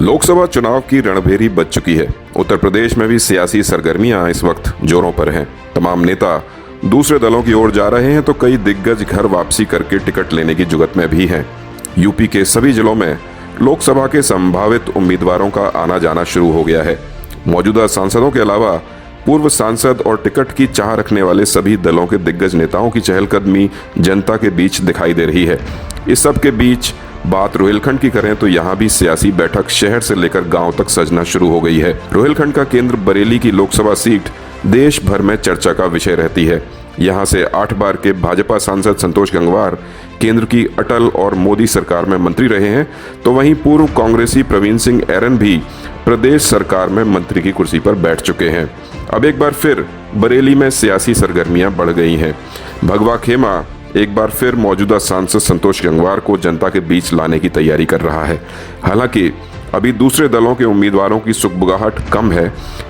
लोकसभा चुनाव की रणभेरी बज चुकी है। उत्तर प्रदेश में भी सियासी सरगर्मियां इस वक्त जोरों पर हैं। तमाम नेता दूसरे दलों की ओर जा रहे हैं तो कई दिग्गज घर वापसी करके टिकट लेने की जुगत में भी हैं। यूपी के सभी जिलों में लोकसभा के संभावित उम्मीदवारों का आना जाना शुरू हो गया है। मौजूदा सांसदों के अलावा पूर्व सांसद और टिकट की चाह रखने वाले सभी दलों के दिग्गज नेताओं की चहलकदमी जनता के बीच दिखाई दे रही है। इस सब के बीच बात रोहिलखंड की करें तो यहाँ भी सियासी बैठक शहर से लेकर गांव तक सजना शुरू हो गई है। रोहिलखंड का केंद्र बरेली की लोकसभा सीट देश भर में चर्चा का विषय रहती है। यहाँ से 8 बार के भाजपा सांसद संतोष गंगवार केंद्र की अटल और मोदी सरकार में मंत्री रहे हैं, तो वहीं पूर्व कांग्रेसी प्रवीण सिंह ऐरन भी प्रदेश सरकार में मंत्री की कुर्सी पर बैठ चुके हैं। अब एक बार फिर बरेली में सियासी सरगर्मियां बढ़ गई हैं। भगवा खेमा एक बार फिर मौजूदा सांसद संतोष गंगवार को जनता के बीच लाने की तैयारी कर रहा है। हालांकि अभी दूसरे दलों के उम्मीदवारों की सुगबुगाहट कम है,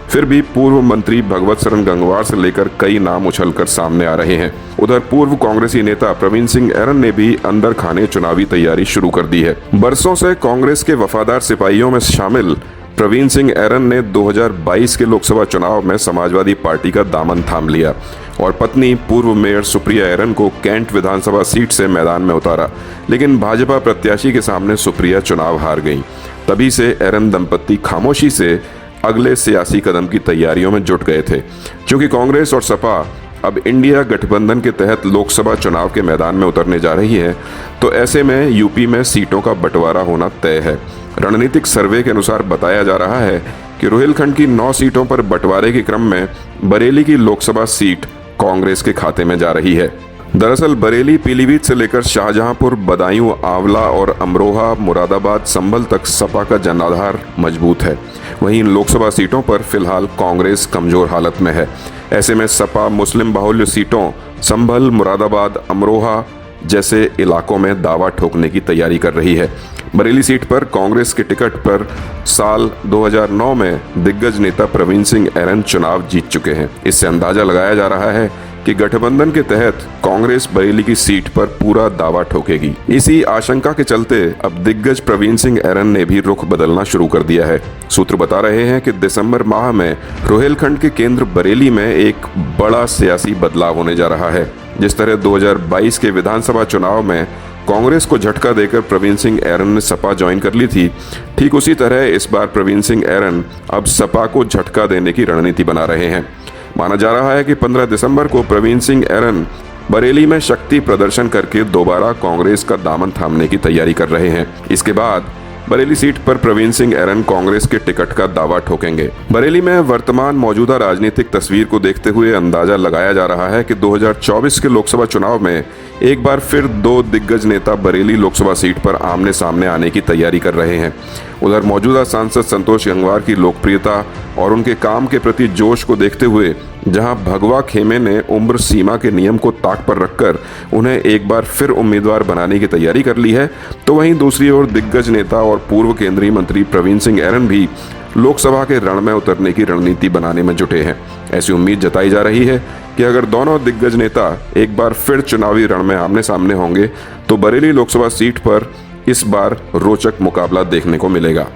फिर भी पूर्व मंत्री भगवत शरण गंगवार से लेकर कई नाम उछलकर सामने आ रहे हैं। उधर पूर्व कांग्रेसी नेता प्रवीण सिंह ऐरन ने भी अंदर खाने चुनावी तैयारी शुरू कर दी है। बरसों से कांग्रेस के वफादार सिपाहियों में शामिल प्रवीण सिंह ऐरन ने 2022 के लोकसभा चुनाव में समाजवादी पार्टी का दामन थाम लिया और पत्नी पूर्व मेयर सुप्रिया ऐरन को कैंट विधानसभा सीट से मैदान में उतारा, लेकिन भाजपा प्रत्याशी के सामने सुप्रिया चुनाव हार गईं। तभी से ऐरन दंपत्ति खामोशी से अगले सियासी कदम की तैयारियों में जुट गए थे। क्योंकि कांग्रेस और सपा अब इंडिया गठबंधन के तहत लोकसभा चुनाव के मैदान में उतरने जा रही है, तो ऐसे में यूपी में सीटों का बंटवारा होना तय है। रणनीतिक सर्वे के अनुसार बताया जा रहा है कि रोहिलखंड की 9 सीटों पर बंटवारे के क्रम में बरेली की लोकसभा सीट कांग्रेस के खाते में जा रही है। दरअसल बरेली, पीलीभीत से लेकर शाहजहांपुर, बदायूं, आंवला और अमरोहा, मुरादाबाद, संभल तक सपा का जनाधार मजबूत है। वहीं इन लोकसभा सीटों पर फिलहाल कांग्रेस कमजोर हालत में है। ऐसे में सपा मुस्लिम बाहुल्य सीटों संभल, मुरादाबाद, अमरोहा जैसे इलाकों में दावा ठोकने की तैयारी कर रही है। बरेली सीट पर कांग्रेस के टिकट पर साल 2009 में दिग्गज नेता प्रवीण सिंह ऐरन चुनाव जीत चुके हैं। इससे अंदाजा लगाया जा रहा है कि गठबंधन के तहत कांग्रेस बरेली की सीट पर पूरा दावा ठोकेगी। इसी आशंका के चलते अब दिग्गज प्रवीण सिंह ऐरन ने भी रुख बदलना शुरू कर दिया है। सूत्र बता रहे हैं कि दिसंबर माह में रोहिलखंड के केंद्र बरेली में एक बड़ा सियासी बदलाव होने जा रहा है। जिस तरह 2022 के विधानसभा चुनाव में कांग्रेस को झटका देकर प्रवीण सिंह ऐरन ने सपा ज्वाइन कर ली थी, ठीक उसी तरह इस बार प्रवीण सिंह ऐरन अब सपा को झटका देने की रणनीति बना रहे हैं। माना जा रहा है कि 15 दिसंबर को प्रवीण सिंह ऐरन बरेली में शक्ति प्रदर्शन करके दोबारा कांग्रेस का दामन थामने की तैयारी कर रहे हैं। इसके बाद बरेली सीट पर प्रवीण सिंह ऐरन कांग्रेस के टिकट का दावा ठोकेंगे। बरेली में वर्तमान मौजूदा राजनीतिक तस्वीर को देखते हुए अंदाजा लगाया जा रहा है कि 2024 के लोकसभा चुनाव में एक बार फिर 2 दिग्गज नेता बरेली लोकसभा सीट पर आमने सामने आने की तैयारी कर रहे हैं। उधर मौजूदा सांसद संतोष गंगवार की लोकप्रियता और उनके काम के प्रति जोश को देखते हुए जहां भगवा खेमे ने उम्र सीमा के नियम को ताक पर रखकर उन्हें एक बार फिर उम्मीदवार बनाने की तैयारी कर ली है, तो वहीं दूसरी ओर दिग्गज नेता और पूर्व केंद्रीय मंत्री प्रवीण सिंह ऐरन भी लोकसभा के रण में उतरने की रणनीति बनाने में जुटे हैं। ऐसी उम्मीद जताई जा रही है कि अगर दोनों दिग्गज नेता एक बार फिर चुनावी रण में आमने सामने होंगे तो बरेली लोकसभा सीट पर इस बार रोचक मुकाबला देखने को मिलेगा।